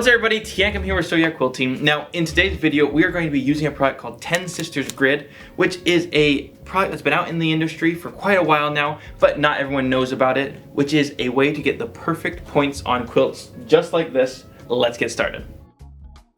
What's up everybody, Teancum here with Sew Yeah Quilting. Now in today's video we are going to be using a product called TenSisters Grid, which is a product that's been out in the industry for quite a while now, but not everyone knows about it, which is a way to get the perfect points on quilts just like this. Let's get started.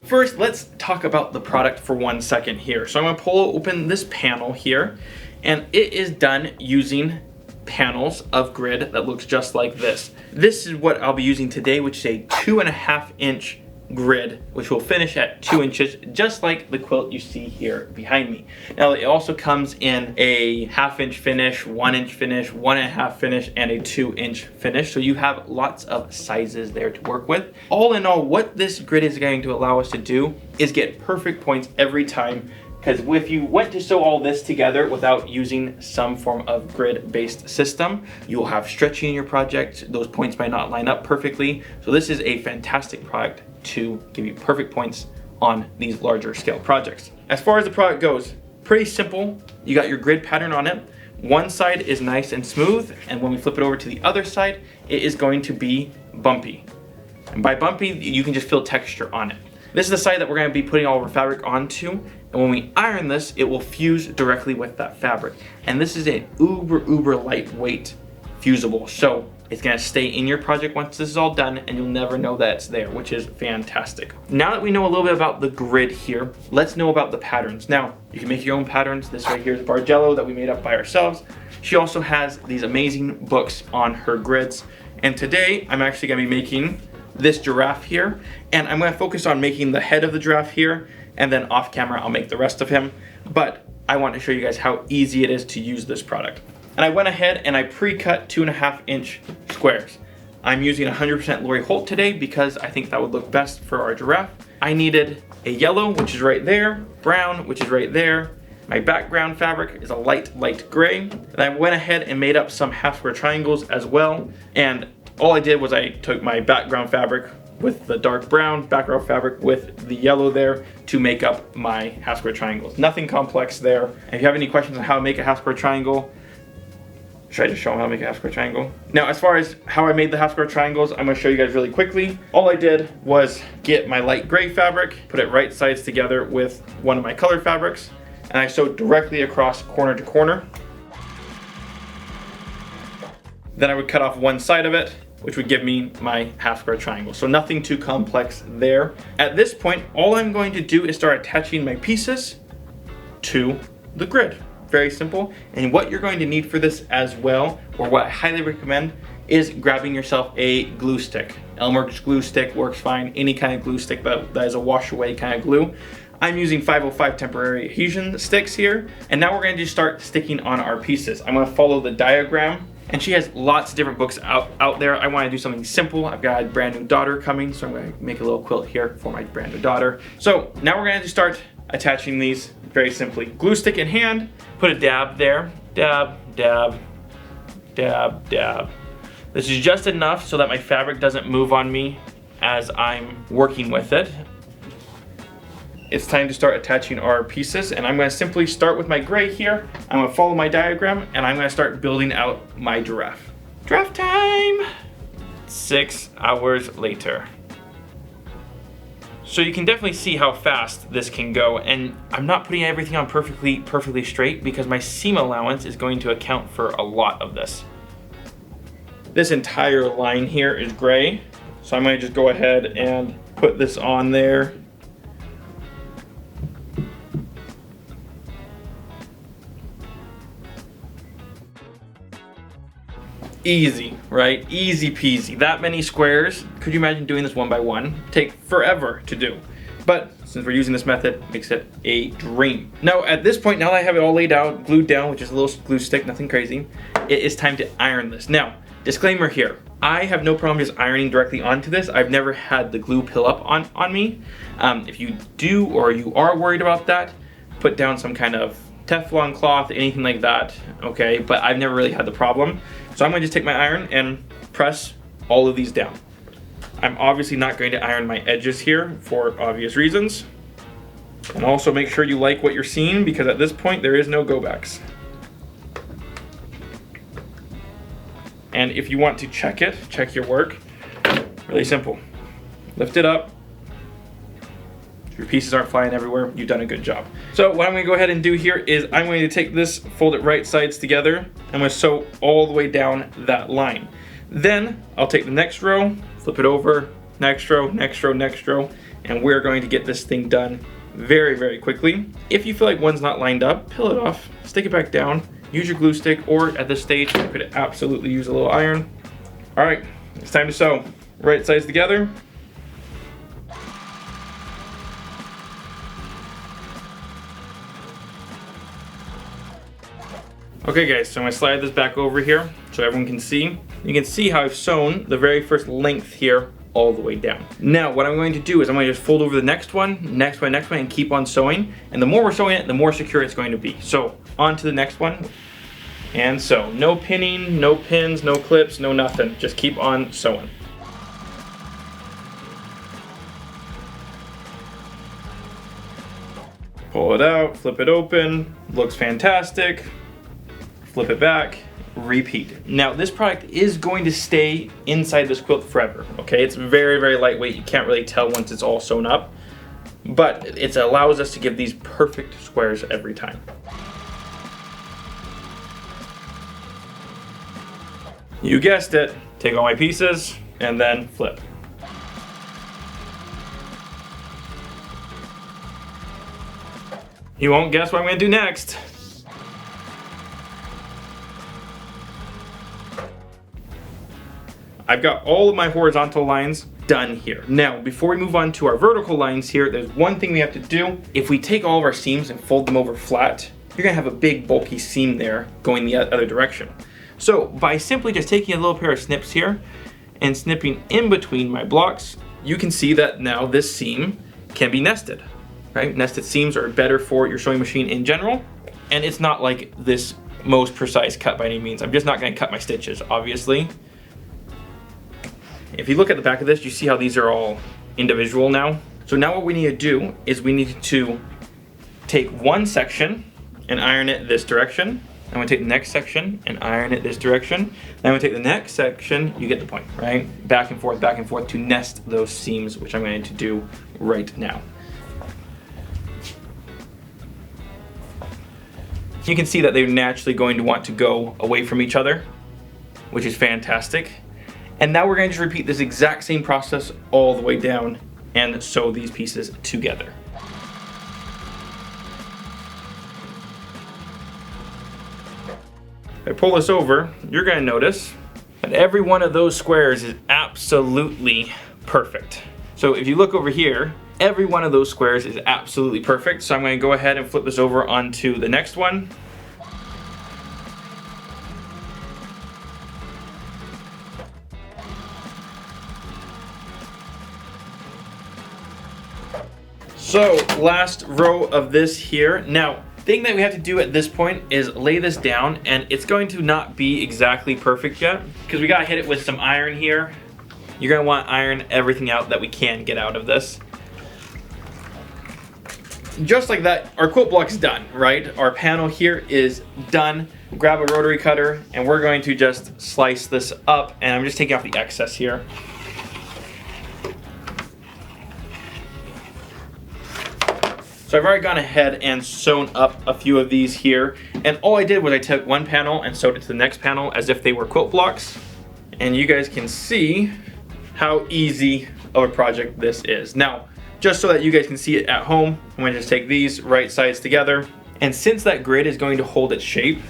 First, let's talk about the product for 1 second here. So I'm going to pull open this panel here, and it is done using panels of grid that looks just like this. This is what I'll be using today, which is a 2.5 inch grid, which will finish at 2 inches, just like the quilt you see here behind me. Now it also comes in a 1/2 inch finish, 1 inch finish, 1.5 finish, and a 2 inch finish. So you have lots of sizes there to work with. All in all, what this grid is going to allow us to do is get perfect points every time. Because if you went to sew all this together without using some form of grid-based system, you'll have stretching in your project. Those points might not line up perfectly. So this is a fantastic product to give you perfect points on these larger scale projects. As far as the product goes, pretty simple. You got your grid pattern on it. One side is nice and smooth, and when we flip it over to the other side, it is going to be bumpy. And by bumpy, you can just feel texture on it. This is the side that we're going to be putting all of our fabric onto, and when we iron this, it will fuse directly with that fabric. And this is an uber lightweight fusible, so it's going to stay in your project once this is all done, and you'll never know that it's there, which is fantastic. Now that we know a little bit about the grid here, let's know about the patterns. Now, you can make your own patterns. This right here is Bargello that we made up by ourselves. She also has these amazing books on her grids, and today I'm actually going to be making this giraffe here, and I'm going to focus on making the head of the giraffe here, and then off camera I'll make the rest of him. But I want to show you guys how easy it is to use this product. And I went ahead and I pre-cut 2.5 inch squares. I'm using 100% Lori Holt today because I think that would look best for our giraffe. I needed a yellow, which is right there, brown, which is right there. My background fabric is a light gray. And I went ahead and made up some half square triangles as well. And all I did was I took my background fabric with the dark brown, background fabric with the yellow there to make up my half square triangles. Nothing complex there. And if you have any questions on how to make a half square triangle, should I just show them how to make a half square triangle? Now, as far as how I made the half square triangles, I'm gonna show you guys really quickly. All I did was get my light gray fabric, put it right sides together with one of my color fabrics, and I sewed directly across corner to corner. Then I would cut off one side of it, which would give me my half square triangle. So nothing too complex there. At this point, all I'm going to do is start attaching my pieces to the grid. Very simple. And what you're going to need for this as well, or what I highly recommend, is grabbing yourself a glue stick. Elmer's glue stick works fine. Any kind of glue stick that is a wash away kind of glue. I'm using 505 temporary adhesion sticks here. And now we're going to just start sticking on our pieces. I'm going to follow the diagram. And she has lots of different books out there. I want to do something simple. I've got a brand new daughter coming, so I'm going to make a little quilt here for my brand new daughter. So now we're going to start attaching these very simply. Glue stick in hand, put a dab there. Dab, dab, dab, dab. This is just enough so that my fabric doesn't move on me as I'm working with it. It's time to start attaching our pieces, and I'm going to simply start with my gray here. I'm going to follow my diagram, and I'm going to start building out my giraffe. Giraffe time! 6 hours later. So you can definitely see how fast this can go, and I'm not putting everything on perfectly straight because my seam allowance is going to account for a lot of this. This entire line here is gray, so I'm going to just go ahead and put this on there. Easy, right? Easy peasy. That many squares. Could you imagine doing this one by one? Take forever to do. But since we're using this method, it makes it a dream. Now at this point, now that I have it all laid out, glued down, which is a little glue stick, nothing crazy, it is time to iron this. Now, disclaimer here. I have no problem just ironing directly onto this. I've never had the glue peel up on me. If you do or you are worried about that, put down some kind of Teflon cloth, anything like that, okay? But I've never really had the problem. So I'm gonna just take my iron and press all of these down. I'm obviously not going to iron my edges here for obvious reasons. And also make sure you like what you're seeing, because at this point there is no go backs. And if you want to check your work, really simple. Lift it up, Your pieces aren't flying everywhere. You've done a good job. So what I'm going to go ahead and do here is I'm going to take this, fold it right sides together. I'm going to sew all the way down that line. Then I'll take the next row, flip it over, next row, next row, next row, and we're going to get this thing done very, very quickly. If you feel like one's not lined up, peel it off, stick it back down, use your glue stick, or at this stage, you could absolutely use a little iron. All right, it's time to sew. Right sides together. Okay guys, so I'm gonna slide this back over here so everyone can see. You can see how I've sewn the very first length here all the way down. Now what I'm going to do is I'm going to just fold over the next one, and keep on sewing. And the more we're sewing it, the more secure it's going to be. So on to the next one. And sew. No pinning, no pins, no clips, no nothing. Just keep on sewing. Pull it out, flip it open, looks fantastic. Flip it back, repeat. Now this product is going to stay inside this quilt forever, okay? It's very, very lightweight. You can't really tell once it's all sewn up, but it allows us to give these perfect squares every time. You guessed it, take all my pieces and then flip. You won't guess what I'm gonna do next. I've got all of my horizontal lines done here. Now, before we move on to our vertical lines here, there's one thing we have to do. If we take all of our seams and fold them over flat, you're gonna have a big bulky seam there going the other direction. So by simply just taking a little pair of snips here and snipping in between my blocks, you can see that now this seam can be nested, right? Nested seams are better for your sewing machine in general, and it's not like this most precise cut by any means. I'm just not gonna cut my stitches, obviously. If you look at the back of this, you see how these are all individual now. So now what we need to do is we need to take one section and iron it this direction. I'm gonna take the next section and iron it this direction. Then I'm gonna take the next section, you get the point, right? Back and forth to nest those seams, which I'm going to do right now. You can see that they're naturally going to want to go away from each other, which is fantastic. And now we're going to just repeat this exact same process all the way down and sew these pieces together. If I pull this over, you're going to notice that every one of those squares is absolutely perfect. So if you look over here, every one of those squares is absolutely perfect. So I'm going to go ahead and flip this over onto the next one. So last row of this here. Now, thing that we have to do at this point is lay this down, and it's going to not be exactly perfect yet because we gotta hit it with some iron here. You're gonna want to iron everything out that we can get out of this. Just like that, our quilt block's done, right? Our panel here is done. Grab a rotary cutter and we're going to just slice this up, and I'm just taking off the excess here. So I've already gone ahead and sewn up a few of these here, and all I did was I took one panel and sewed it to the next panel as if they were quilt blocks, and you guys can see how easy of a project this is. Now, just so that you guys can see it at home, I'm going to just take these right sides together, and since that grid is going to hold its shape,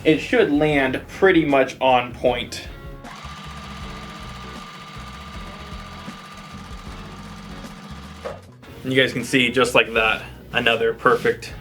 it should land pretty much on point. You guys can see just like that, another perfect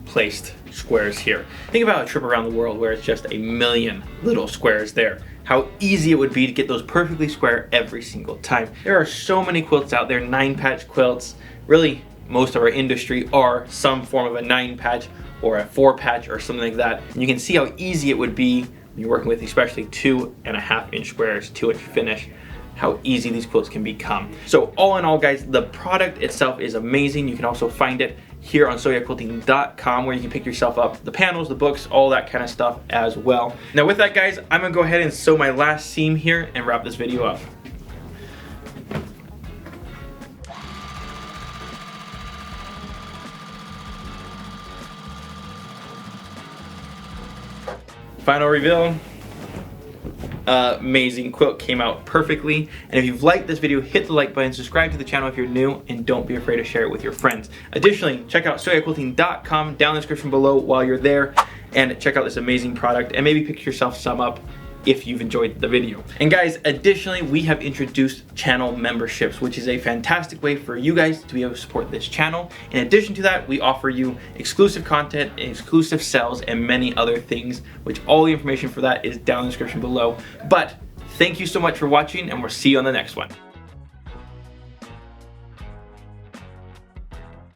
placed squares here. Think about a trip around the world where it's just a million little squares there. How easy it would be to get those perfectly square every single time. There are so many quilts out there, 9-patch quilts. Really, most of our industry are some form of a 9-patch or a 4-patch or something like that. And you can see how easy it would be when you're working with especially 2.5-inch squares, 2-inch finish. How easy these quilts can become. So all in all, guys, the product itself is amazing. You can also find it here on sewyeahquilting.com, where you can pick yourself up the panels, the books, all that kind of stuff as well. Now with that, guys, I'm gonna go ahead and sew my last seam here and wrap this video up. Final reveal. Amazing quilt, came out perfectly. And if you've liked this video, hit the like button, subscribe to the channel if you're new, and don't be afraid to share it with your friends. Additionally, check out SewYaQuilting.com down in the description below while you're there, and check out this amazing product and maybe pick yourself some up if you've enjoyed the video. And guys, additionally, we have introduced channel memberships, which is a fantastic way for you guys to be able to support this channel. In addition to that, we offer you exclusive content, exclusive sales, and many other things, which all the information for that is down in the description below. But thank you so much for watching, and we'll see you on the next one.